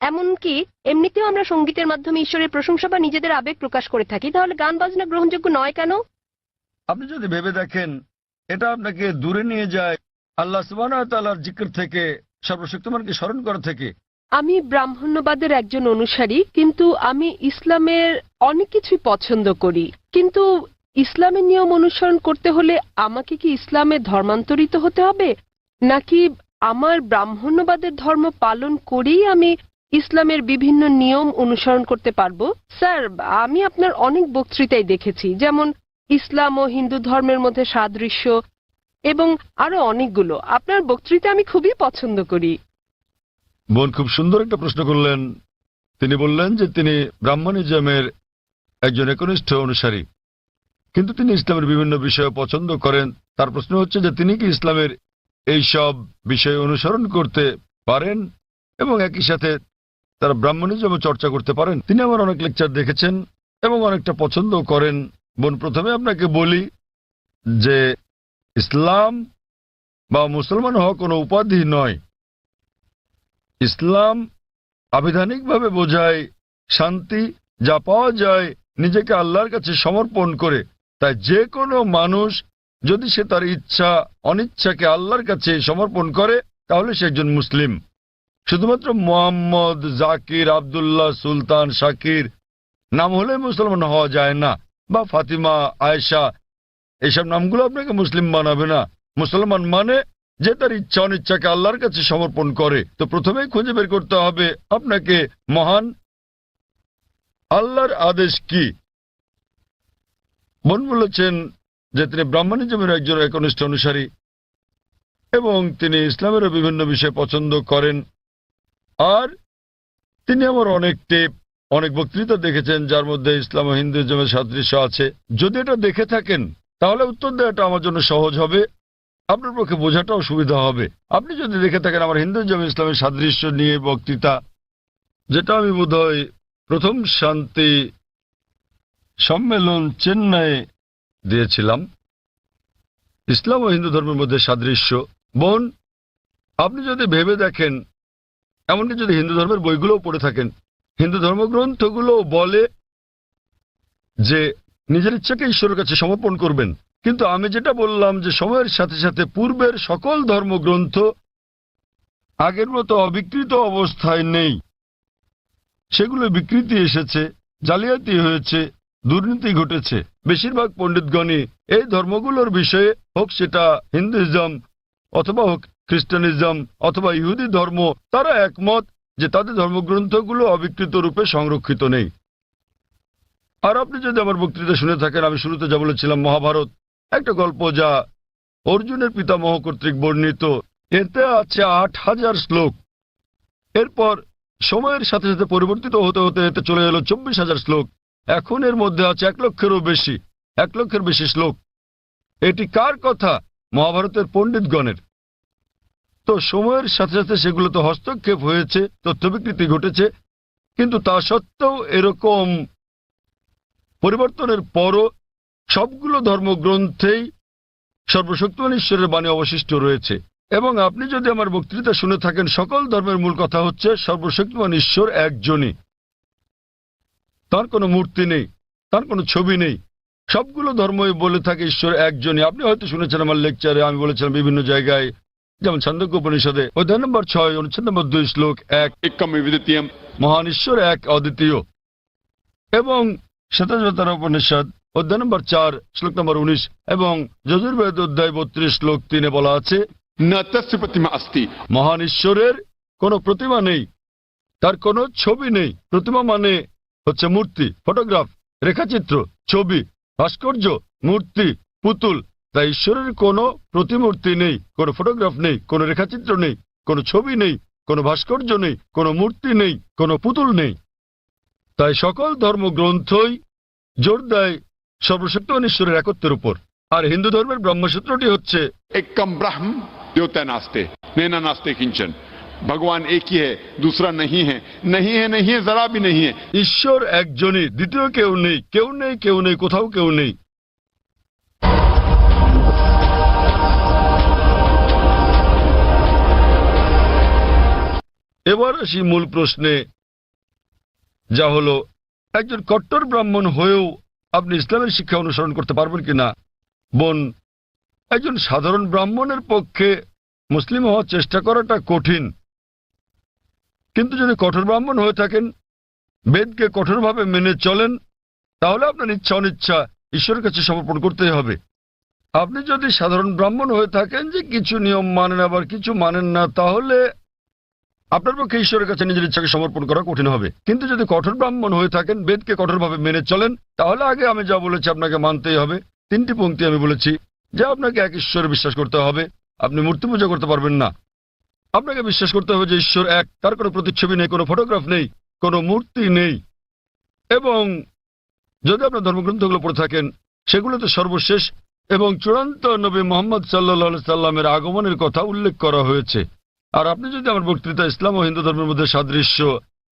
এমনকি এমনিতেও আমরা সঙ্গীতের মাধ্যমে ঈশ্বরের প্রশংসা বা নিজেদের আবেগ প্রকাশ করে থাকি, তাহলে গান বাজনা গ্রহণযোগ্য নয় কেন? আপনি যদি ভেবে দেখেন, এটা আপনাকে দূরে নিয়ে যায় আল্লাহ সুবহানাহু ওয়া তাআলার জিকির থেকে, সর্বশক্তিমানকে স্মরণ করা থেকে। আমি ব্রাহ্মণ্যবাদের একজন অনুসারী, কিন্তু আমি ইসলামের অনেক কিছুই পছন্দ করি। কিন্তু ইসলামের নিয়ম অনুসরণ করতে হলে আমাকে কি ইসলামে ধর্মান্তরিত হতে হবে, নাকি আমার ব্রাহ্মণ্যবাদের ধর্ম পালন করেই আমি ইসলামের বিভিন্ন নিয়ম অনুসরণ করতে পারবো? স্যার, আমি আপনার অনেক বক্তৃতাই দেখেছি, যেমন ইসলাম ও হিন্দু ধর্মের মধ্যে সাদৃশ্য এবং আরো অনেকগুলো। আপনার বক্তৃতা আমি খুবই পছন্দ করি। বোন খুব সুন্দর একটা প্রশ্ন করলেন। তিনি বললেন যে তিনি ব্রাহ্মণিজমের একজন একনিষ্ঠ অনুসারী, কিন্তু তিনি ইসলামের বিভিন্ন বিষয় পছন্দ করেন। তার প্রশ্ন হচ্ছে যে তিনি কি ইসলামের এই সব বিষয় অনুসরণ করতে পারেন এবং একই সাথে তারা ব্রাহ্মণিজমও চর্চা করতে পারেন। তিনি আমার অনেক লেকচার দেখেছেন এবং অনেকটা পছন্দ করেন। বোন, প্রথমে আপনাকে বলি যে ইসলাম বা মুসলমান হওয়া কোনো উপাধি নয়। ইসলাম আবিধানিকভাবে বোঝায় শান্তি, যা পাওয়া যায় নিজেকে আল্লাহর কাছে সমর্পণ করে। তাই যে কোনো মানুষ যদি সে তার ইচ্ছা অনিচ্ছাকে আল্লাহর কাছে সমর্পণ করে, তাহলে সে একজন মুসলিম। শুধুমাত্র মোহাম্মদ, জাকির, আবদুল্লাহ, সুলতান, শাকির নাম হলে মুসলমান হওয়া যায় না, বা ফাতিমা, আয়েশা, এইসব নামগুলো আপনাকে মুসলিম বানাবে না। মুসলমান মানে যে তার ইচ্ছা অনিচ্ছাকে আল্লাহর কাছে সমর্পণ করে। তো প্রথমেই খুঁজে বের করতে হবে আপনাকে মহান আল্লাহর আদেশ কি। বোন বলেছেন যে তিনি ব্রাহ্মণিজমের একজন একনিষ্ঠ অনুসারী এবং তিনি ইসলামেরও বিভিন্ন বিষয় পছন্দ করেন। আর তিনি আমার অনেক বক্তৃতা দেখেছেন, যার মধ্যে ইসলাম ও হিন্দুইজমের সাদৃশ্য আছে। যদি এটা দেখে থাকেন তাহলে উত্তর দেওয়াটা আমার জন্য সহজ হবে, আপনার পক্ষে বোঝাটাও সুবিধা হবে। আপনি যদি দেখে থাকেন আমার হিন্দুইজম ইসলামের সাদৃশ্য নিয়ে বক্তৃতা, যেটা আমি বোধহয় প্রথম শান্তি সম্মেলন চেন্নাইয়ে দিয়েছিলাম, ইসলাম ও হিন্দু ধর্মের মধ্যে সাদৃশ্য। বোন, আপনি যদি ভেবে দেখেন, এমনকি যদি হিন্দু ধর্মের বইগুলোও পড়ে থাকেন, হিন্দু ধর্মগ্রন্থগুলো বলে যে নিজের ইচ্ছাকে ঈশ্বরের কাছে সমর্পণ করবেন। কিন্তু আমি যেটা বললাম যে সময়ের সাথে সাথে পূর্বের সকল ধর্মগ্রন্থ আগের মতো অবিকৃত অবস্থায় নেই। সেগুলো বিকৃতি এসেছে, জালিয়াতি হয়েছে, দুর্নীতি ঘটেছে। বেশিরভাগ পণ্ডিতগণই এই ধর্মগুলোর বিষয়ে, হোক সেটা হিন্দুইজম অথবা হোক খ্রিস্টানিজম অথবা ইহুদি ধর্ম, তারা একমত যে তাদের ধর্মগ্রন্থগুলো অবিকৃত রূপে সংরক্ষিত নেই। আর আপনি যদি আমার বক্তৃতা শুনে থাকেন, আমি শুরুতে যা বলেছিলাম, মহাভারত একটা গল্প যা অর্জুনের পিতামহ কর্তৃক বর্ণিত। এতে আছে ৮,০০০ শ্লোক। এরপর সময়ের সাথে সাথে পরিবর্তিত হতে হতে এতে চলে এলো ২৪,০০০ শ্লোক। এখন এর মধ্যে আছে ১,০০,০০০ বেশি শ্লোক। এটি কার কথা? মহাভারতের পণ্ডিতগণের। তো সময়ের সাথে সাথে সেগুলোতে হস্তক্ষেপ হয়েছে, তথ্য বিকৃতি ঘটেছে, কিন্তু তা সত্ত্বেও এরকম পরিবর্তনের পরও সবগুলো ধর্মগ্রন্থেই সর্বশক্তিমান ঈশ্বরের বাণী অবশিষ্ট রয়েছে। এবং আপনি যদি আমার বক্তৃতা শুনে থাকেন, সকল ধর্মের মূল কথা হচ্ছে সর্বশক্তিমান ঈশ্বর একজনই। তার কোনো মূর্তি নেই, তার কোনো ছবি নেই। সবগুলো ধর্মই বলে থাকে ঈশ্বর একজনই। আপনি হয়তো শুনেছেন আমার লেকচারে আমি বলেছিলাম বিভিন্ন জায়গায়, যেমন ছান্দোক্য উপনিষদে অধ্যায় নম্বর ৬ অনুচ্ছেদ নম্বর ২ শ্লোক ১, মহান ঈশ্বর এক, অদ্বিতীয়। এবং শ্বেতাশ্বতর উপনিষদ অধ্যায় নম্বর ৪ শ্লোক নম্বর ১৯ এবং যজুর্বেদ অধ্যায় ৩২ শ্লোক ৩ বলা আছে, মহান ঈশ্বরের কোনো প্রতিমা নেই, তার কোনো ছবি নেই। প্রতিমা মানে হচ্ছে মূর্তি, ফটোগ্রাফ, রেখাচিত্র, ছবি, ভাস্কর্য, মূর্তি, পুতুল। তাই ঈশ্বরের কোনো প্রতিমূর্তি নেই, কোনো ফটোগ্রাফ নেই, কোনো রেখাচিত্র নেই, কোনো ছবি নেই, কোনো ভাস্কর্য নেই, কোনো মূর্তি নেই, কোনো পুতুল নেই। তাই সকল ধর্মগ্রন্থই জোর দেয় সর্বশক্তিমান ঈশ্বরের একত্বের উপর। আর হিন্দু ধর্মের ব্রহ্মসূত্রটি হচ্ছে एकम ब्रह्म द्योतय नास्ते नैना नास्ते किंचन। भगवान एक ही है, दूसरा नहीं है, नहीं है, नहीं है, जरा भी नहीं है। ঈশ্বর একজনই, দ্বিতীয় কেউ নেই, কেউ নেই, কেউ নেই, কোথাও কেউ নেই। এবার আসি মূল প্রশ্নে, যা হলো একজন কট্টর ব্রাহ্মণ হয়েও আপনি ইসলামের শিক্ষা অনুসরণ করতে পারবেন কিনা। বোন, একজন সাধারণ ব্রাহ্মণের পক্ষে মুসলিম হওয়ার চেষ্টা করাটা কঠিন, কিন্তু যদি কঠোর ব্রাহ্মণ হয়ে থাকেন, বেদকে কঠোরভাবে মেনে চলেন, তাহলে আপনার ইচ্ছা অনিচ্ছা ঈশ্বরের কাছে সমর্পণ করতেই হবে। আপনি যদি সাধারণ ব্রাহ্মণ হয়ে থাকেন যে কিছু নিয়ম মানেন আবার কিছু মানেন না, তাহলে আপনার পক্ষে ঈশ্বরের কাছে নিজের ইচ্ছাকে সমর্পণ করা কঠিন হবে। কিন্তু যদি কঠোর ব্রাহ্মণ হয়ে থাকেন, বেদকে কঠোরভাবে মেনে চলেন, তাহলে আগে আমি যা বলেছি আপনাকে মানতেই হবে। 3টি পংক্তি আমি বলেছি যে আপনাকে এক ঈশ্বরে বিশ্বাস করতে হবে, আপনি মূর্তি পূজা করতে পারবেন না। আপনাকে বিশ্বাস করতে হবে যে ঈশ্বর এক, তার কোনো প্রতিচ্ছবি নেই, কোনো ফটোগ্রাফ নেই, কোনো মূর্তি নেই। এবং যদি আপনার ধর্মগ্রন্থগুলো পড়ে থাকেন, সেগুলোতে সর্বশেষ এবং চূড়ান্ত নবী মোহাম্মদ সাল্লাল্লাহু সাল্লামের আগমনের কথা উল্লেখ করা হয়েছে। আর আপনি যদি আমার বক্তৃতা ইসলাম ও হিন্দু ধর্মের মধ্যে সাদৃশ্য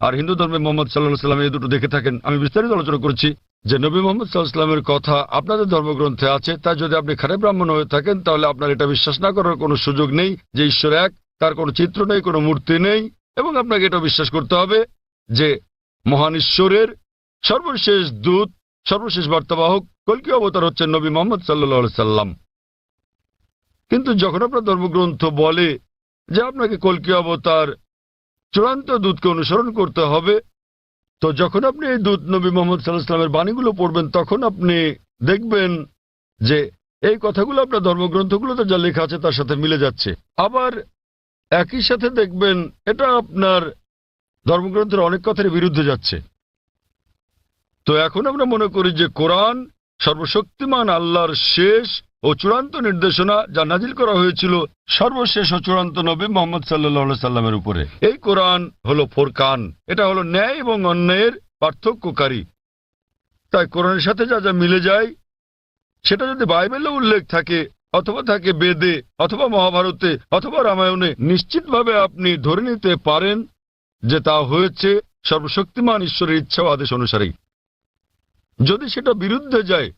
আর হিন্দু ধর্মে মোহাম্মদ সাল্লাল্লাহু সাল্লাম এই দুটো দেখে থাকেন, আমি বিস্তারিত আলোচনা করেছি যে নবী মোহাম্মদ সাল্লাল্লাহু সাল্লামের কথা আপনাদের ধর্মগ্রন্থে আছে। তাই যদি আপনি খারাপ ব্রাহ্মণ হয়ে থাকেন, তাহলে আপনার এটা বিশ্বাস না করার কোনো সুযোগ নেই যে ঈশ্বর এক, তার কোনো চিত্র নেই, কোনো মূর্তি নেই। এবং আপনাকে এটা বিশ্বাস করতে হবে যে মহান ঈশ্বরের সর্বশেষ দূত, সর্বশেষ বার্তাবাহক কল্কি অবতার হচ্ছেন নবী মোহাম্মদ সাল্লাল্লাহু সাল্লাম। কিন্তু যখন আপনার ধর্মগ্রন্থ বলে যে আপনাকে কল্কি অবতার চূড়ান্ত দূতকে অনুসরণ করতে হবে, তো যখন আপনি এই দূত নবী মোহাম্মদ সাল্লাল্লাহু আলাইহি ওয়াসাল্লামের বাণীগুলো পড়বেন, তখন আপনি দেখবেন যে এই কথাগুলো আপনার ধর্মগ্রন্থগুলোতে যা লেখা আছে তার সাথে মিলে যাচ্ছে। আবার একই সাথে দেখবেন এটা আপনার ধর্মগ্রন্থের অনেক কথার বিরুদ্ধে যাচ্ছে। তো এখন আমরা মনে করি যে কোরআন সর্বশক্তিমান আল্লাহর শেষ ও চূড়ান্ত নির্দেশনা, যা নাজিল করা হয়েছিল সর্বশেষ ও চূড়ান্ত নবী মোহাম্মদ সাল্লাল্লাহু আলাইহি সাল্লামের উপরে। এই কোরআন হলো ফোরকান, এটা হলো ন্যায় এবং অন্যায়ের পার্থক্যকারী। তাই কোরআনের সাথে যা যা মিলে যায়, সেটা যদি বাইবেলে উল্লেখ থাকে অথবা থাকে বেদে অথবা মহাভারতে অথবা রামায়ণে, নিশ্চিতভাবে আপনি ধরে নিতে পারেন যে তা হয়েছে সর্বশক্তিমান ঈশ্বরের ইচ্ছা ও আদেশ অনুসারেই। যদি সেটা বিরুদ্ধে যায়,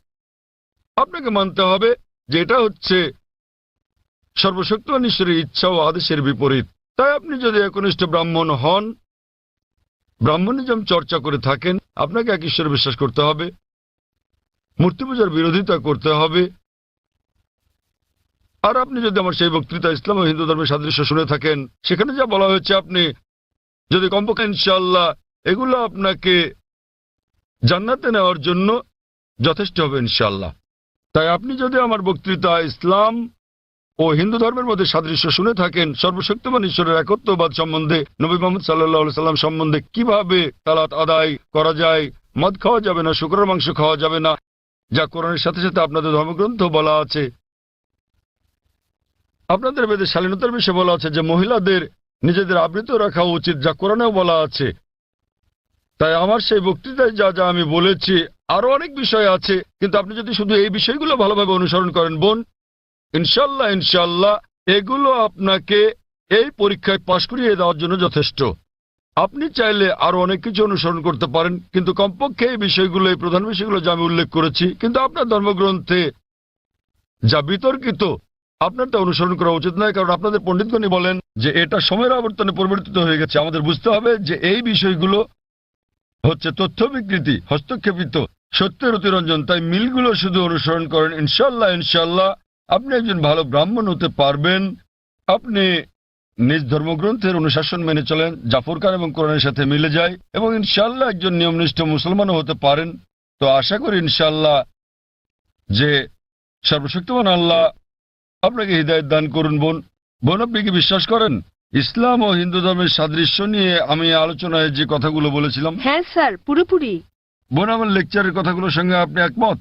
আপনাকে মানতে হবে যে এটা হচ্ছে সর্বশক্তিমান ঈশ্বরের ইচ্ছা ও আদেশের বিপরীত। তাই আপনি যদি একনিষ্ঠ ব্রাহ্মণ হন, ব্রাহ্মণিজম চর্চা করে থাকেন, আপনাকে এক ঈশ্বরে বিশ্বাস করতে হবে, মূর্তি পূজার বিরোধিতা করতে হবে। আর আপনি যদি আমার সেই বক্তৃতা ইসলাম ও হিন্দু ধর্মের সাদৃশ্য শুনে থাকেন, সেখানে যা বলা হয়েছে, আপনি যদি কমপক্ষে ইনশাআল্লাহ এগুলো আপনাকে জান্নাতে নেওয়ার জন্য যথেষ্ট হবে ইনশাআল্লাহ। তাই আপনি যদি আমার বক্তৃতা ইসলাম ও হিন্দু ধর্মের মধ্যে সাদৃশ্য শুনে থাকেন, সর্বশক্তিমান ঈশ্বরের একত্ববাদ সম্বন্ধে, নবী মোহাম্মদ সাল্লাল্লাহু আলাইহি সাল্লাম সম্বন্ধে, কিভাবে সালাত আদায় করা যায়, মদ খাওয়া যাবে না, শুকরের মাংস খাওয়া যাবে না, যা কোরআনের সাথে সাথে আপনাদের ধর্মগ্রন্থ বলা আছে, আপনাদের বেদে শালীনতার বিষয়ে বলা আছে যে মহিলাদের নিজেদের আবৃত রাখা উচিত, যা কোরআনেও বলা আছে। তাই আমার সেই বক্তৃতায় যা যা আমি বলেছি, আরো অনেক বিষয় আছে, কিন্তু আপনি যদি শুধু এই বিষয়গুলো ভালোভাবে অনুসরণ করেন বোন, ইনশাল্লাহ ইনশাল্লাহ এগুলো আপনাকে এই পরীক্ষায় পাশ করিয়ে দেওয়ার জন্য যথেষ্ট। আপনি চাইলে আরো অনেক কিছু অনুসরণ করতে পারেন, কিন্তু কমপক্ষে এই বিষয়গুলো, এই প্রধান বিষয়গুলো যা আমি উল্লেখ করেছি, কিন্তু আপনার ধর্মগ্রন্থে যা বিতর্কিত, আপনার তা অনুসরণ করা উচিত নয়। কারণ আপনাদের পণ্ডিতগণই বলেন যে এটা সময়ের আবর্তনে পরিবর্তিত হয়ে গেছে। আমাদের বুঝতে হবে যে এই বিষয়গুলো হচ্ছে তথ্য বিকৃতি, হস্তক্ষেপিত, সত্যের অতিরঞ্জন। তাই মিলগুলো শুধু অনুসরণ করেন, ইনশাল্লাহ ইনশাল্লাহ আপনি একজন ভালো ব্রাহ্মণ হতে পারবেন। আপনি নিজ ধর্মগ্রন্থের অনুশাসন মেনে চলেন, যা ফুরকান এবং কোরআনের সাথে মিলে যায়, এবং ইনশাল্লাহ একজন নিয়মনিষ্ঠ মুসলমানও হতে পারেন। তো আশা করি ইনশাল্লাহ যে সর্বশক্তিমান আল্লাহ আপনাকে হৃদায়ত দান করুন। বোন, আপনি কি বিশ্বাস করেন ইসলাম ও হিন্দু ধর্মের সাদৃশ্য নিয়ে আমি আলোচনায় যে কথাগুলো বলেছিলাম? হ্যাঁ স্যার, পুরোপুরি। বোন, আমার লেকচারের কথাগুলোর সঙ্গে আপনি একমত?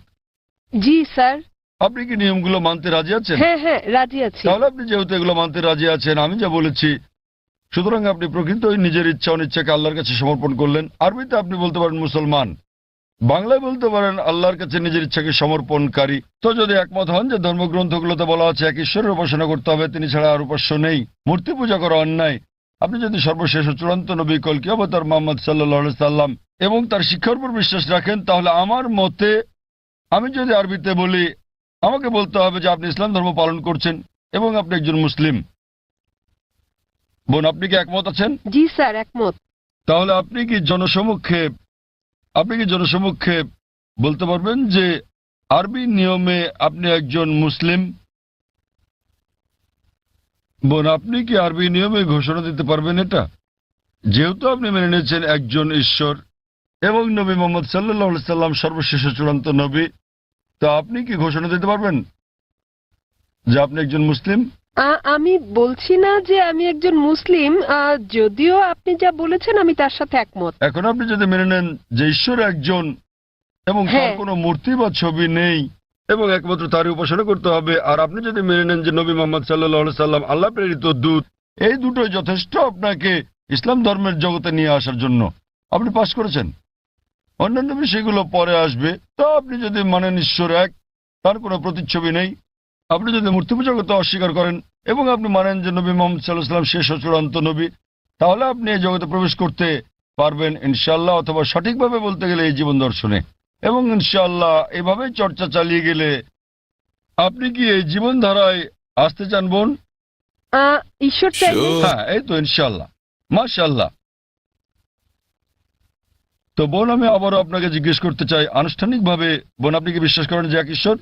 জি স্যার। আপনি কি নিয়মগুলো মানতে রাজি আছেন? হ্যাঁ হ্যাঁ, রাজি আছি। তাহলে আপনি যেহেতু এগুলো মানতে রাজি আছেন, আমি যা বলেছি, সুতরাং আপনি প্রকৃতই নিজের ইচ্ছা অনিচ্ছাকে আল্লাহর কাছে সমর্পণ করলেন। আরবিতে আপনি বলতে পারেন মুসলমান, বাংলায় বলতে পারেন আল্লাহর কাছে নিজের ইচ্ছাকে সমর্পণকারী। তো যদি একমত হন যে ধর্মগ্রন্থগুলোতে বলা আছে এক ঈশ্বরের উপাসনা করতে হবে, তিনি ছাড়া আর উপাস্য নেই, মূর্তি পূজা করা অন্যায়, আপনি যদি সর্বশেষ ও চূড়ান্ত নবী কল্কি অবতার মুহাম্মদ সাল্লাল্লাহু আলাইহি সাল্লাম এবং তার শিক্ষার উপর বিশ্বাস রাখেন, তাহলে আমার মতে, আমি যদি আরবিতে বলি, আমাকে বলতে হবে যে আপনি ইসলাম ধর্ম পালন করছেন এবং আপনি একজন মুসলিম। বোন, আপনি কি একমত আছেন? জি স্যার, একমত। তাহলে আপনি কি জনসমক্ষে বলতে পারবেন যে আরবি নিয়মে আপনি একজন মুসলিম? বোন, আপনি কি আরবি নিয়মে ঘোষণা দিতে পারবেন এটা? যেহেতু আপনি মেনে নিয়েছেন একজন ঈশ্বর এবং নবী মোহাম্মদ সাল্লাল্লাহু আলাইহি সাল্লাম সর্বশেষ চূড়ান্ত নবী, তো আপনি কি ঘোষণা দিতে পারবেন যে আপনি একজন মুসলিম? আমি বলছি না যে আমি একজন মুসলিম, যদিও আপনি যা বলেছেন আমি তার সাথে একমত। এখন আপনি যদি মেনে নেন যে ঈশ্বর একজন এবং তার হ্যাঁ। কোনো মূর্তি বা ছবি নেই এবং একমাত্র তারই উপাসনা করতে হবে, আর আপনি যদি মেনে নেন যে নবী মোহাম্মদ সাল্লাল্লাহু আলাইহি সাল্লাম আল্লাহ প্রেরিত দূত, এই দুটোই যথেষ্ট আপনাকে ইসলাম ধর্মের জগতে নিয়ে আসার জন্য, আপনি পাস করেছেন। অন্যান্য বিষয়গুলো পরে আসবে। তো আপনি যদি মানেন ঈশ্বর এক, তার কোনো প্রতিচ্ছবি নেই, আপনি যদি মূর্তি পূজা করতে অস্বীকার করেন এবং আপনি মানেন যে নবী মোহাম্মদ সাল্লাল্লাহু আলাইহি সাল্লাম শেষ ও চূড়ান্ত নবী, তাহলে আপনি এই জগতে প্রবেশ করতে পারবেন ইনশাআল্লাহ, অথবা সঠিকভাবে বলতে গেলে এই জীবন দর্শনে। এবং ইনশাআল্লাহ এভাবে চর্চা চালিয়ে গেলে আপনি কি এই জীবনধারায় আসতে চান বোন? ঈশ্বর চাইলে। হ্যাঁ, এই তো ইনশাআল্লাহ, মাশাআল্লাহ। তো বোন, আমি আবারও আপনাকে জিজ্ঞেস করতে চাই আনুষ্ঠানিকভাবে, বোন, আপনি কি বিশ্বাস করেন যে এক ঈশ্বর?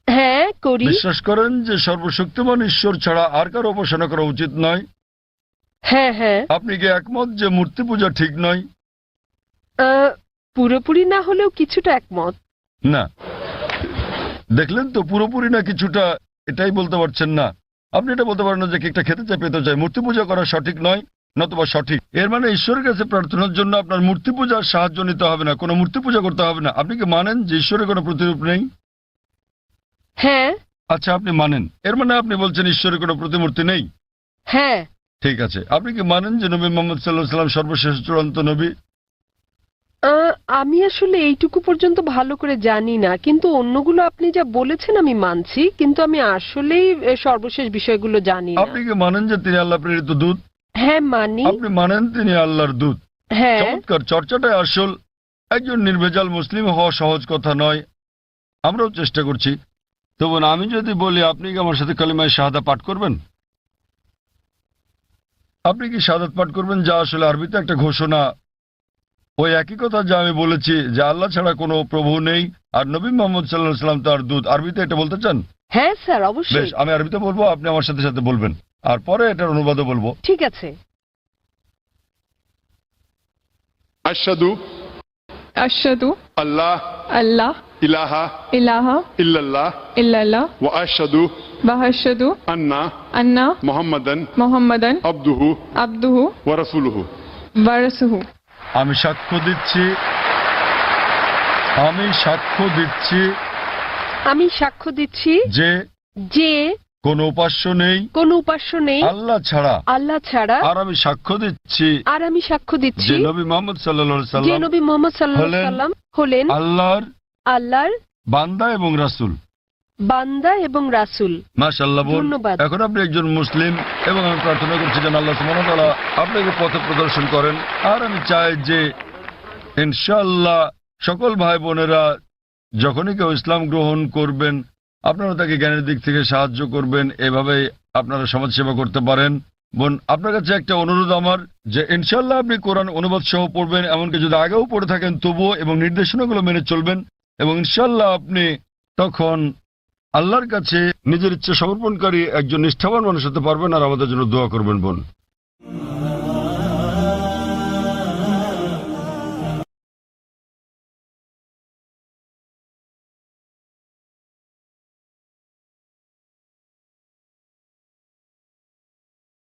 হ্যাঁ, করি। বিশ্বাস করেন যে সর্বশক্তিমান ঈশ্বর ছাড়া আর কারো উপাসনা করা উচিত নয়? হ্যাঁ হ্যাঁ। আপনি কি একমত যে মূর্তি পূজা ঠিক নয়? পুরোপুরি না হলেও কিছুটা একমত। না, দেখলেন তো, পুরোপুরি না কিছুটা, এটাই বলতে পারছেন না। আপনি এটা বলতে পারেন না যে কেকটা খেতে চাই, পেতে চাই। মূর্তি পূজা করা সঠিক নয়, নতুবা সঠিক। এর মানে ঈশ্বরের কাছে প্রার্থনার জন্য আপনার মূর্তি পূজার সাহায্য নিতে হবে না, কোনো মূর্তি পূজা করতে হবে না। আপনি কি মানেন যে ঈশ্বরের কোনো প্রতিরূপ নেই? হ্যাঁ। আচ্ছা, আপনি মানেন, এর মানে আপনি বলছেন ঈশ্বরের কোনো প্রতিমূর্তি নেই? হ্যাঁ। ঠিক আছে। আপনি কি মানেন যে নবী মোহাম্মদ সাল্লাল্লাহু আলাইহি সাল্লাম সর্বশেষ চূড়ান্ত নবী? আমি আসলে এইটুকু পর্যন্ত ভালো করে জানি না, কিন্তু অন্যগুলো আপনি যা বলেছেন আমি মানছি, কিন্তু আমি আসলেই সর্বশেষ বিষয়গুলো জানি না। আপনি কি মানেন যে তিনি আল্লাহ প্রেরিত দূত? হ্যাঁ, মানি। আপনি মানেন তিনি আল্লাহর দূত? হ্যাঁ। চমৎকার, চর্চাটাই আসল। একজন নির্ভেজাল মুসলিম হওয়া সহজ কথা নয়, আমরাও চেষ্টা করছি। তো বোন, আমি যদি বলি আপনি কি আমার সাথে কালিমায়ে শাহাদা পাঠ করবেন? আপনি কি শাহাদাত পাঠ করবেন, যা আসলে আরবিতে একটা ঘোষণা, ওই একই কথা যা আমি বলেছি যে আল্লাহ ছাড়া কোনো প্রভু নেই আর নবী মোহাম্মদ সাল্লাল্লাহু আলাইহি সাল্লাম তার দূত? আরবিতে এটা বলতে চান? হ্যাঁ স্যার, বেশ, অবশ্যই। আমি আরবিতে বলবো, আপনি আমার সাথে সাথে বলবেন, আর পরে এটার অনুবাদও বলবো। ঠিক আছে। अशहदु अशहदु अल्लाह अल्लाह इलाहा इलाहा इल्लल्लाह इल्लल्लाह व अशहदु व अशहदु अन्ना अन्ना मुहम्मदन मुहम्मदन अब्दुहु अब्दुहु व रसूलुहु। व रसूलुहु। আমি সাক্ষ্য দিচ্ছি আমি সাক্ষ্য দিচ্ছি যে যে কোনো উপাস্য নেই কোনো উপাস্য নেই আল্লাহ ছাড়া, আল্লাহ ছাড়া, আর আমি সাক্ষ্য দিচ্ছি আর আমি সাক্ষ্য দিচ্ছি যে নবী মোহাম্মদ সাল্লাল্লাহু আলাইহি যে সাল্লাম নবী মোহাম্মদ সাল্লাল্লাহু আলাইহি সাল্লাম হলেন আল্লাহর আল্লাহর বান্দা এবং রাসূল। বান্দা এবং রাসূল। মাশাআল্লাহ বোন, ধন্যবাদ। এখন আপনি একজন মুসলিম এবং আমি প্রার্থনা করছি যেন আল্লাহ সুবহানাহু ওয়া তাআলা আপনাকে পথ প্রদর্শন করেন। আর আমি চাই যে ইনশাআল্লাহ সকল ভাই বোনেরা যখনই কেউ ইসলাম গ্রহণ করবেন, আপনারা তাকে জ্ঞানের দিক থেকে সাহায্য করবেন, এভাবেই আপনারা সমাজসেবা করতে পারেন। বোন, আপনার কাছে একটা অনুরোধ আমার, যে ইনশাআল্লাহ আপনি কোরআন অনুবাদ সহ পড়বেন, এমনকি যদি আগেও পড়ে থাকেন তবুও, এবং নির্দেশনাগুলো মেনে চলবেন, এবং ইনশাআল্লাহ আপনি তখন আল্লাহর কাছে নিজের ইচ্ছা সমর্পণকারী একজন নিষ্ঠাবান মানুষ হতে পারবেন, আর আমাদের জন্য দোয়া করবেন বোন।